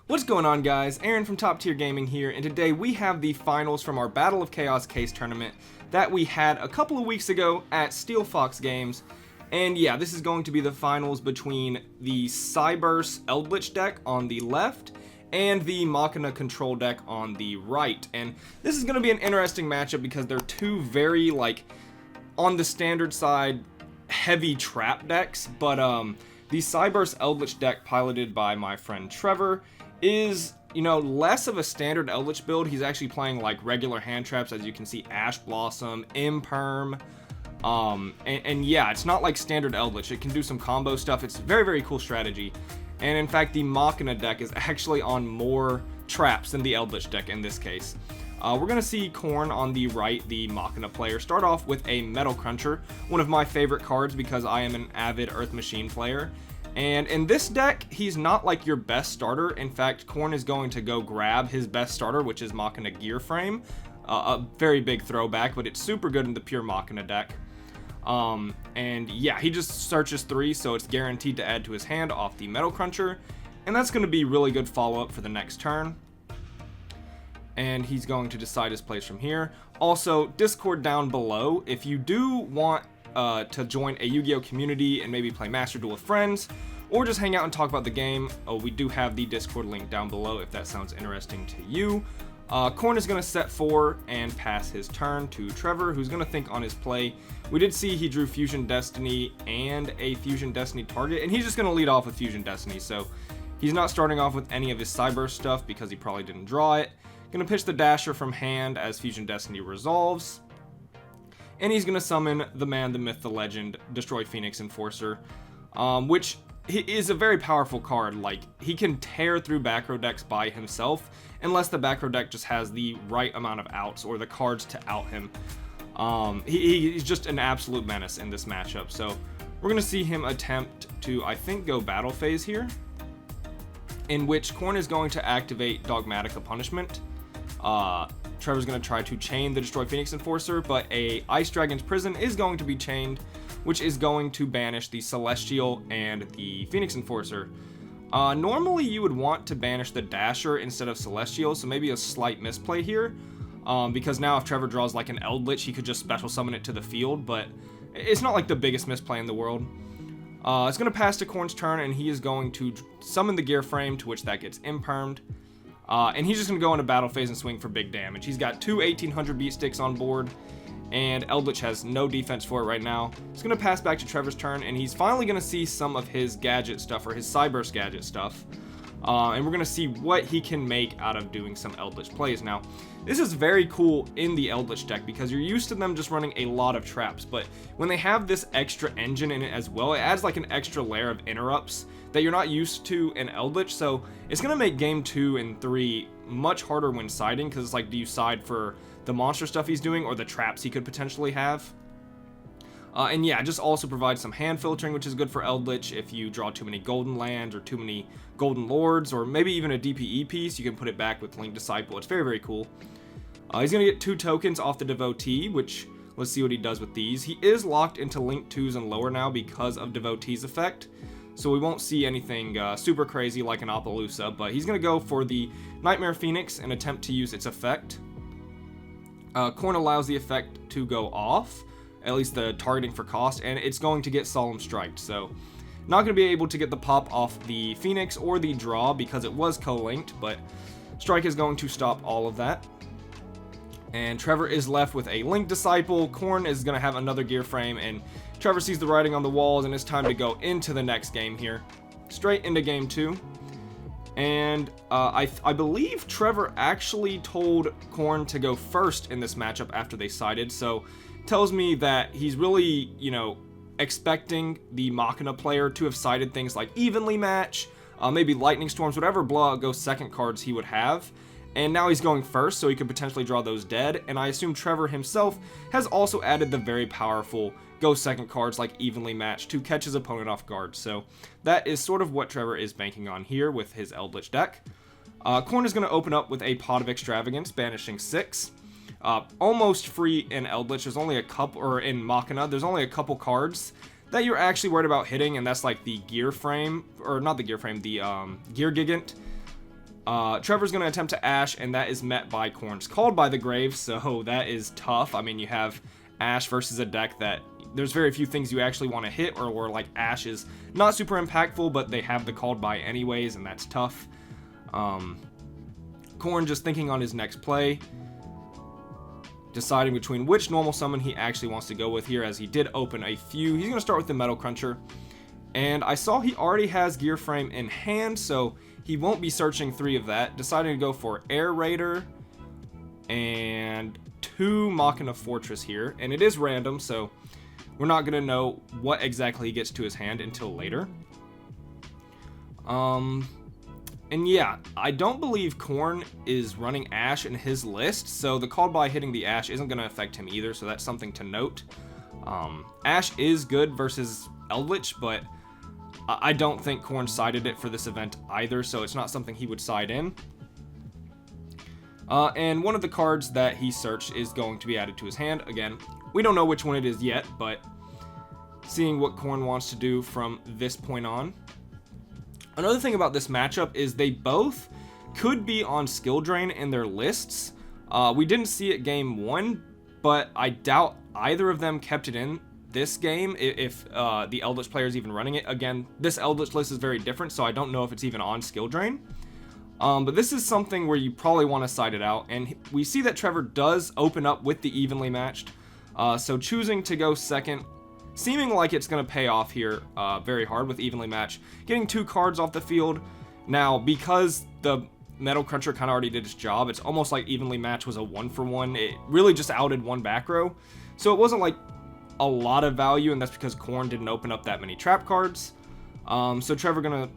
What's going on, guys? Aaron from Top Tier Gaming here, and today we have the finals from our Battle of Chaos case tournament that we had a couple of weeks ago at Steelfox Games. And yeah, this is going to be the finals between the Cyberse Eldlich deck on the left and the Machina Control deck on the right. And this is going to be an interesting matchup because they're two very, on the standard side, heavy trap decks, but the Cyberse Eldlich deck, piloted by my friend Trevor, is, less of a standard Eldlich build. He's actually playing like regular hand traps, as you can see, Ash Blossom, Imperm, and yeah, it's not like standard Eldlich. It can do some combo stuff. It's very, very cool strategy. And in fact, the Machina deck is actually on more traps than the Eldlich deck in this case. We're going to see Korn on the right, the Machina player, start off with a Metal Cruncher, one of my favorite cards because I am an avid Earth Machine player. And in this deck, he's not like your best starter. In fact, Korn is going to go grab his best starter, which is Machina Gear Frame. A very big throwback, but it's super good in the pure Machina deck. And yeah, he just searches 3, so it's guaranteed to add to his hand off the Metal Cruncher. And that's going to be really good follow-up for the next turn. And he's going to decide his place from here. Also, Discord down below, if you do want to join a Yu-Gi-Oh community and maybe play Master Duel with friends, or just hang out and talk about the game, we do have the Discord link down below if that sounds interesting to you. Korn is going to set 4 and pass his turn to Trevor, who's going to think on his play. We did see he drew Fusion Destiny and a Fusion Destiny target, and he's just going to lead off with Fusion Destiny, so he's not starting off with any of his Cyberse stuff because he probably didn't draw it. Going to pitch the Dasher from hand as Fusion Destiny resolves. And he's going to summon the man, the myth, the legend, Destroy Phoenix Enforcer, which is a very powerful card. Like, he can tear through back row decks by himself, unless the back row deck just has the right amount of outs or the cards to out him. He's just an absolute menace in this matchup. So we're going to see him attempt to, I think, go battle phase here, in which Korn is going to activate Dogmatica Punishment. Trevor's going to try to chain the Destroy Phoenix Enforcer, but a Ice Dragon's Prison is going to be chained, which is going to banish the Celestial and the Phoenix Enforcer. Normally you would want to banish the Dasher instead of Celestial, so maybe a slight misplay here, because now if Trevor draws like an Eldlich, he could just special summon it to the field, but it's not like the biggest misplay in the world. It's going to pass to Korn's turn, and he is going to summon the Gear Frame, to which that gets impermed. And he's just going to go into battle phase and swing for big damage. He's got 2 1800 beat sticks on board, and Eldlich has no defense for it right now. It's going to pass back to Trevor's turn, and he's finally going to see some of his gadget stuff, or his Cyberse gadget stuff. And we're going to see what he can make out of doing some Eldlich plays. Now, this is very cool in the Eldlich deck because you're used to them just running a lot of traps, but when they have this extra engine in it as well, it adds like an extra layer of interrupts that you're not used to in Eldlich, so it's going to make game 2 and 3 much harder when siding, because it's like, do you side for the monster stuff he's doing or the traps he could potentially have? And yeah, just also provides some hand filtering, which is good for Eldlich. If you draw too many golden lands or too many golden lords, or maybe even a DPE piece, you can put it back with Link Disciple. It's very, very cool. He's going to get 2 tokens off the Devotee, which, let's see what he does with these. He is locked into Link 2s and lower now because of Devotee's effect, so we won't see anything super crazy like an Appaloosa, but he's going to go for the Nightmare Phoenix and attempt to use its effect. Korn allows the effect to go off, at least the targeting for cost, and it's going to get Solemn Strike, so not going to be able to get the pop off the Phoenix or the draw because it was co-linked, but Strike is going to stop all of that. And Trevor is left with a Link Disciple. Korn is going to have another Gear Frame, and Trevor sees the writing on the walls, and it's time to go into the next game here. Straight into game 2. And I believe Trevor actually told Korn to go first in this matchup after they sided, so tells me that he's really, expecting the Machina player to have sided things like Evenly Match, maybe Lightning Storms, whatever blowout go second cards he would have. And now he's going first, so he could potentially draw those dead. And I assume Trevor himself has also added the very powerful go second cards like Evenly Matched to catch his opponent off guard. So that is sort of what Trevor is banking on here with his Eldlich deck. Korn is going to open up with a Pot of Extravagance, banishing 6. Almost free in Eldlich. There's only a couple, or in Machina, there's only a couple cards that you're actually worried about hitting, and that's like the Gear Frame, or not the Gear Frame, the Gear Gigant. Trevor's going to attempt to Ash, and that is met by Corn's Called by the Grave, so that is tough. I mean, you have Ash versus a deck that there's very few things you actually want to hit, or like Ash is not super impactful, but they have the Called by anyways, and that's tough. Corn just thinking on his next play, deciding between which normal summon he actually wants to go with here, as he did open a few. He's going to start with the Metal Cruncher, and I saw he already has Gear Frame in hand, so he won't be searching 3 of that, deciding to go for Air Raider and 2 Machina Fortress here, and it is random, so we're not going to know what exactly he gets to his hand until later. And yeah, I don't believe Corn is running Ash in his list, so the Called by hitting the Ash isn't going to affect him either, so that's something to note. Ash is good versus Eldlich, but I don't think Corn sided it for this event either, so it's not something he would side in. And one of the cards that he searched is going to be added to his hand. Again, we don't know which one it is yet, but seeing what Corn wants to do from this point on. Another thing about this matchup is they both could be on skill drain in their lists. We didn't see it game 1, but I doubt either of them kept it in this game if the Eldlich player is even running it. Again, this Eldlich list is very different, so I don't know if it's even on skill drain. But this is something where you probably want to side it out, and we see that Trevor does open up with the evenly matched, so choosing to go second, seeming like it's going to pay off here very hard with evenly matched, getting 2 cards off the field. Now, because the Metal Cruncher kind of already did its job, it's almost like evenly matched was a 1-for-1. It really just outed 1 back row, so it wasn't like a lot of value, and that's because Corn didn't open up that many trap cards. So Trevor gonna,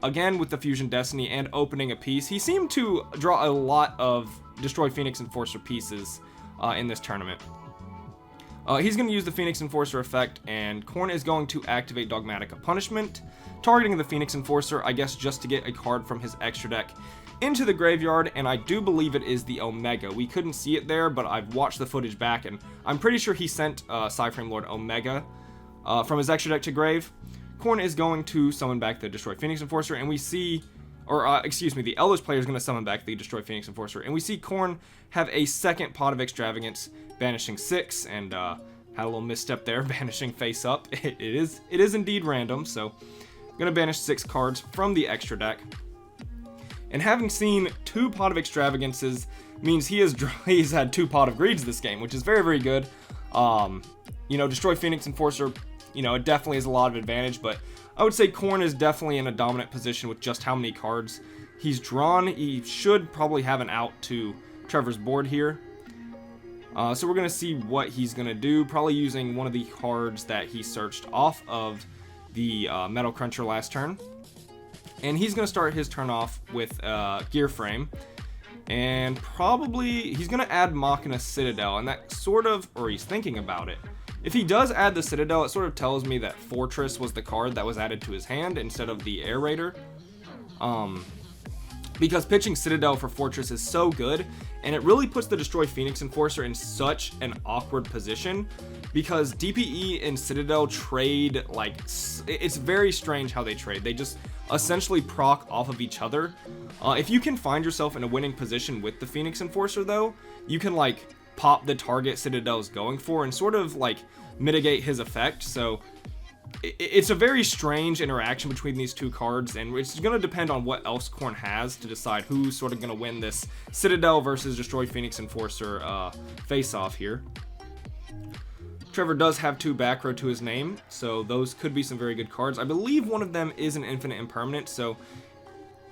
again with the Fusion Destiny and opening a piece, he seemed to draw a lot of Destroy Phoenix Enforcer pieces in this tournament. He's going to use the Phoenix Enforcer effect, and Corn is going to activate Dogmatic Punishment, targeting the Phoenix Enforcer, I guess just to get a card from his extra deck into the graveyard, and I do believe it is the Omega. We couldn't see it there, but I've watched the footage back, and I'm pretty sure he sent Cyframe Lord Omega from his extra deck to grave. Corn is going to summon back the Destroy Phoenix Enforcer, and we see, the Eldlich player is going to summon back the Destroy Phoenix Enforcer, and we see Corn have a second Pot of Extravagance, banishing 6, and had a little misstep there, banishing face up. It is indeed random, so I'm going to banish 6 cards from the extra deck. And having seen 2 Pot of Extravagances means he's had 2 Pot of Greeds this game, which is very, very good. Destroy Phoenix Enforcer, it definitely has a lot of advantage, but I would say Corn is definitely in a dominant position with just how many cards he's drawn. He should probably have an out to Trevor's board here. So we're going to see what he's going to do, probably using one of the cards that he searched off of the Metal Cruncher last turn. And he's going to start his turn off with Gear Frame, and probably he's going to add Machina Citadel, and that he's thinking about it. If he does add the Citadel, it sort of tells me that Fortress was the card that was added to his hand instead of the Air Raider. Because pitching Citadel for Fortress is so good, and it really puts the Destroy Phoenix Enforcer in such an awkward position, because DPE and Citadel trade, it's very strange how they trade. They just essentially proc off of each other. If you can find yourself in a winning position with the Phoenix Enforcer, though, you can, pop the target Citadel's going for and sort of, mitigate his effect. So it's a very strange interaction between these 2 cards, and it's going to depend on what else Corn has to decide who's sort of going to win this Citadel versus Destroy Phoenix Enforcer face-off here. Trevor does have 2 back row to his name, so those could be some very good cards. I believe one of them is an Infinite Impermanent, so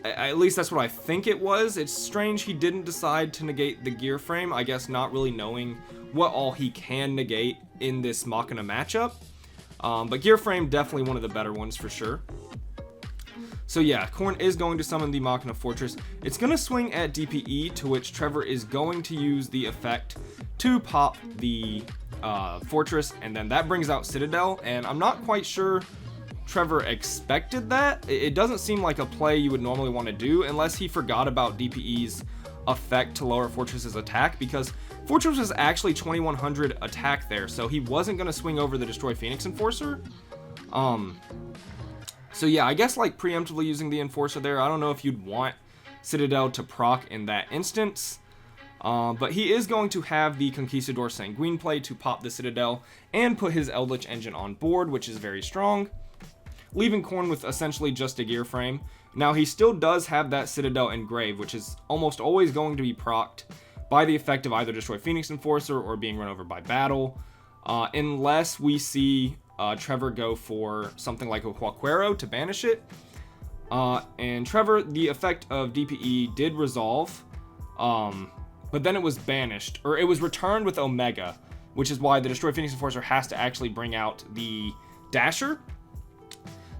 at least that's what I think it was. It's strange he didn't decide to negate the Gear Frame, I guess not really knowing what all he can negate in this Machina matchup. But Gear Frame, definitely one of the better ones for sure. So yeah, Corn is going to summon the Machina Fortress. It's going to swing at DPE, to which Trevor is going to use the effect to pop the Fortress, and then that brings out Citadel, and I'm not quite sure Trevor expected that. It doesn't seem like a play you would normally want to do unless he forgot about DPE's effect to lower Fortress's attack, because Fortress was actually 2100 attack there, so he wasn't going to swing over the Destroy Phoenix Enforcer. So yeah, I guess preemptively using the Enforcer there, I don't know if you'd want Citadel to proc in that instance. But he is going to have the Conquistador Sanguine play to pop the Citadel and put his Eldlich engine on board, which is very strong, leaving Khorne with essentially just a gear frame. Now, he still does have that Citadel Engrave, which is almost always going to be procced by the effect of either Destroy Phoenix Enforcer or being run over by battle, unless we see Trevor go for something like a Huaquero to banish it. And Trevor, the effect of DPE did resolve, but then it was banished, or it was returned with Omega, which is why the Destroy Phoenix Enforcer has to actually bring out the Dasher.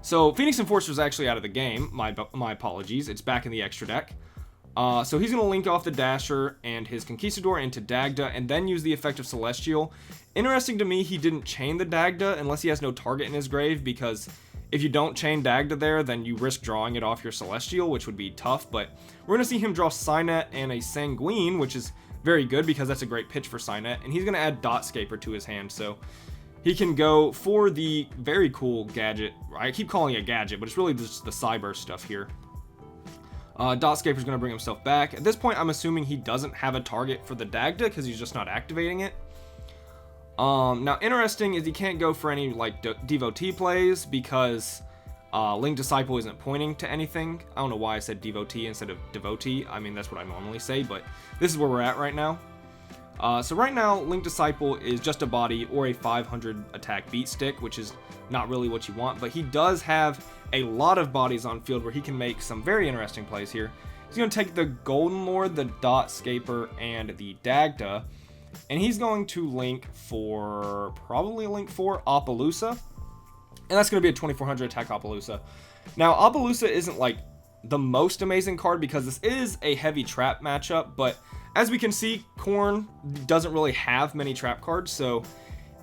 So Phoenix Enforcer is actually out of the game. My apologies. It's back in the extra deck. So he's going to link off the Dasher and his Conquistador into Dagda and then use the effect of Celestial. Interesting to me, he didn't chain the Dagda unless he has no target in his grave, because if you don't chain Dagda there, then you risk drawing it off your Celestial, which would be tough. But we're going to see him draw Cynet and a Sanguine, which is very good because that's a great pitch for Cynet. And he's going to add Dotscaper to his hand, so he can go for the very cool gadget. I keep calling it a gadget, but it's really just the Cyberse stuff here. Dotscaper is going to bring himself back. At this point, I'm assuming he doesn't have a target for the Dagda because he's just not activating it. Now, interesting is he can't go for any like Devotee plays because Link Disciple isn't pointing to anything. I don't know why I said Devotee instead of Devotee. I mean, that's what I normally say, but this is where we're at right now. So right now, Link Disciple is just a body or a 500 attack beat stick, which is not really what you want, but he does have a lot of bodies on field where he can make some very interesting plays here. He's going to take the Golden Lord, the Dotscaper, and the Dagda, and he's going to probably link for Appaloosa, and that's going to be a 2400 attack Appaloosa. Now, Appaloosa isn't like the most amazing card because this is a heavy trap matchup, but as we can see, Khorne doesn't really have many trap cards, so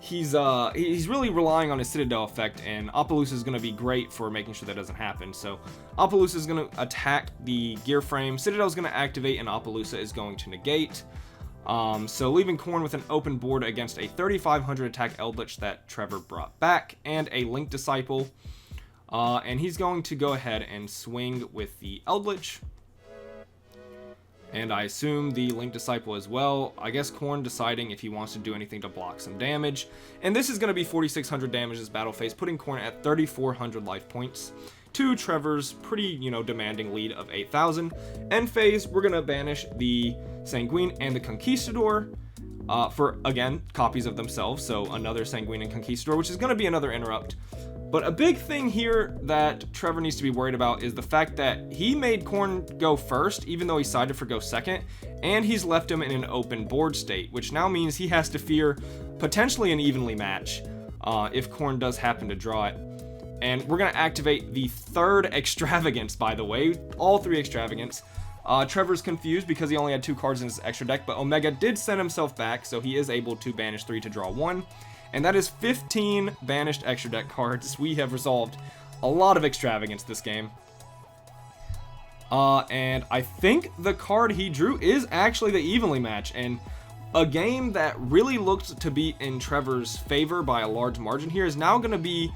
he's really relying on his Citadel effect, and Appaloosa is going to be great for making sure that doesn't happen. So Appaloosa is going to attack the gear frame, Citadel is going to activate, and Appaloosa is going to negate. So leaving Khorne with an open board against a 3500 attack Eldlich that Trevor brought back, and a Link Disciple. And he's going to go ahead and swing with the Eldlich. And I assume the Link Disciple as well. I guess Khorne deciding if he wants to do anything to block some damage. And this is going to be 4600 damage this battle phase, putting Khorne at 3400 life points to Trevor's pretty, demanding lead of 8000. End phase, we're going to banish the Sanguine and the Conquistador for, again, copies of themselves. So another Sanguine and Conquistador, which is going to be another interrupt. But a big thing here that Trevor needs to be worried about is the fact that he made Khorne go first, even though he decided for go second, and he's left him in an open board state, which now means he has to fear potentially an evenly match if Khorne does happen to draw it. And we're going to activate the third Extravagance, by the way, all three Extravagance. Trevor's confused because he only had 2 cards in his extra deck, but Omega did send himself back, so he is able to banish 3 to draw 1. And that is 15 banished extra deck cards. We have resolved a lot of Extravagance this game. And I think the card he drew is actually the evenly match. And a game that really looked to be in Trevor's favor by a large margin here is now going to be,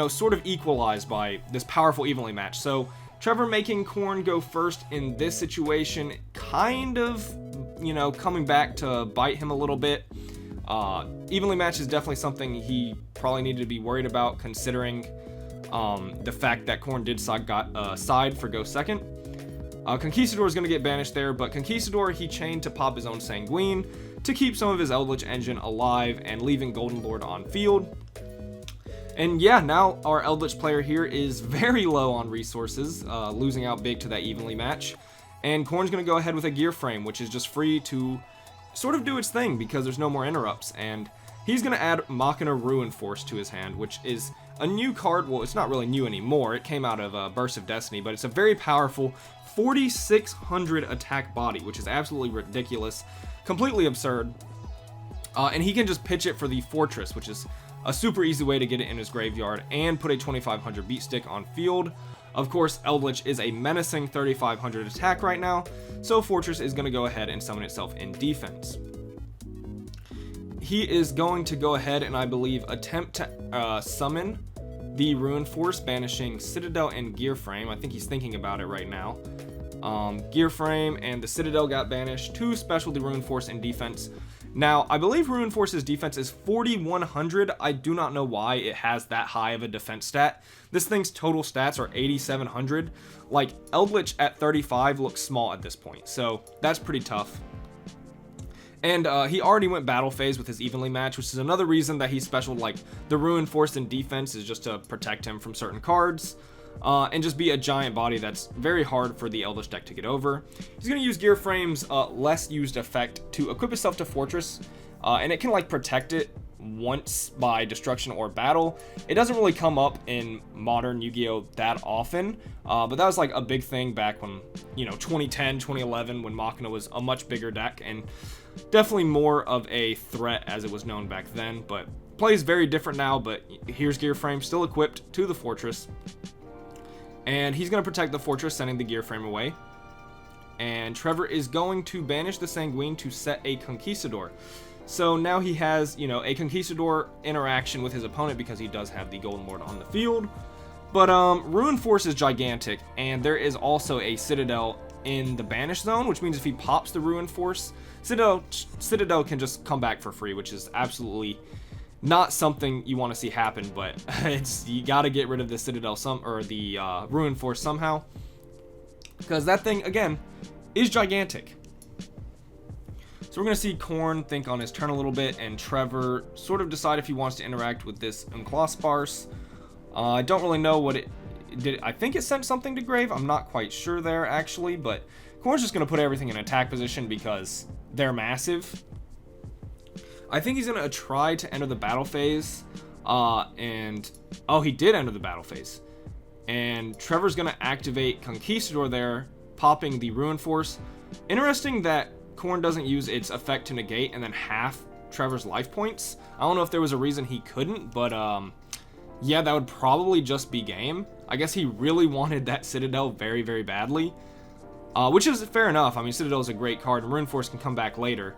sort of equalized by this powerful evenly match. So Trevor making Khorne go first in this situation kind of, coming back to bite him a little bit. Evenly match is definitely something he probably needed to be worried about, considering the fact that Khorne did side for go second. Conquistador is going to get banished there, but Conquistador he chained to pop his own Sanguine to keep some of his Eldlich engine alive and leaving Golden Lord on field. And yeah, now our Eldlich player here is very low on resources, losing out big to that evenly match. And Khorne's going to go ahead with a gear frame, which is just free to sort of do its thing because there's no more interrupts, and he's going to add Machina Ruin Force to his hand, which is a new card. Well, it's not really new anymore. It came out of Burst of Destiny, but it's a very powerful 4600 attack body, which is absolutely ridiculous, completely absurd. And he can just pitch it for the Fortress, which is a super easy way to get it in his graveyard and put a 2500 beat stick on field. Of course, Eldlich is a menacing 3500 attack right now, so Fortress is going to go ahead and summon itself in defense. He is going to go ahead and I believe attempt to summon the Ruin Force, banishing Citadel and Gear Frame. I think he's thinking about it right now. Gear Frame and the Citadel got banished to Specialty Rune Force and defense. Now, I believe Rune Force's defense is 4,100. I do not know why it has that high of a defense stat. This thing's total stats are 8,700. Like, Eldlich at 35 looks small at this point, so that's pretty tough. And he already went battle phase with his evenly match, which is another reason that he's special. Like, the Rune Force and defense is just to protect him from certain cards. And just be a giant body that's very hard for the Eldlich deck to get over. He's going to use Gear Frame's less used effect to equip himself to Fortress, and it can like protect it once by destruction or battle. It doesn't really come up in modern Yu-Gi-Oh! That often, but that was like a big thing back when, 2010, 2011, when Machina was a much bigger deck, and definitely more of a threat as it was known back then, but plays very different now. But here's Gear Frame still equipped to the Fortress. And he's going to protect the Fortress, sending the Gear Frame away. And Trevor is going to banish the Sanguine to set a Conquistador. So now he has, a Conquistador interaction with his opponent because he does have the Golden Lord on the field. But Rune Force is gigantic, and there is also a Citadel in the banish zone, which means if he pops the Rune Force, Citadel can just come back for free, which is absolutely not something you want to see happen, but you got to get rid of the Citadel the Rune Force somehow, because that thing again is gigantic. So we're gonna see Korn think on his turn a little bit, and Trevor sort of decide if he wants to interact with this Unclaw. I don't really know what it did. I think it sent something to grave. I'm not quite sure there actually, but Korn's just gonna put everything in attack position because they're massive. I think he's going to try to enter the battle phase, he did enter the battle phase. And Trevor's going to activate Conquistador there, popping the Rune Force. Interesting that Korn doesn't use its effect to negate and then half Trevor's life points. I don't know if there was a reason he couldn't, but yeah, that would probably just be game. I guess he really wanted that Citadel very, very badly, which is fair enough. I mean, Citadel is a great card, and Rune Force can come back later.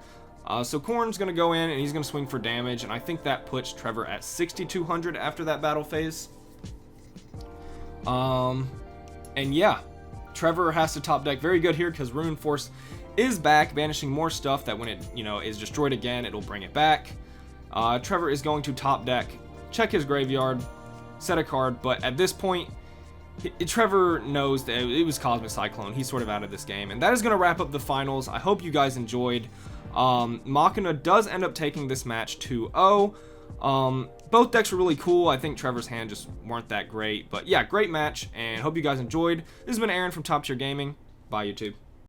So Korn's going to go in, and he's going to swing for damage, and I think that puts Trevor at 6,200 after that battle phase. And yeah, Trevor has to top deck very good here because Rune Force is back, banishing more stuff that when it, is destroyed again, it'll bring it back. Trevor is going to top deck, check his graveyard, set a card, but at this point, Trevor knows that it was Cosmic Cyclone. He's sort of out of this game, and that is going to wrap up the finals. I hope you guys enjoyed. Machina does end up taking this match 2-0. Both decks were really cool. I think Trevor's hand just weren't that great, but yeah, great match, and hope you guys enjoyed. This has been Aaron from Top Tier Gaming. Bye, YouTube.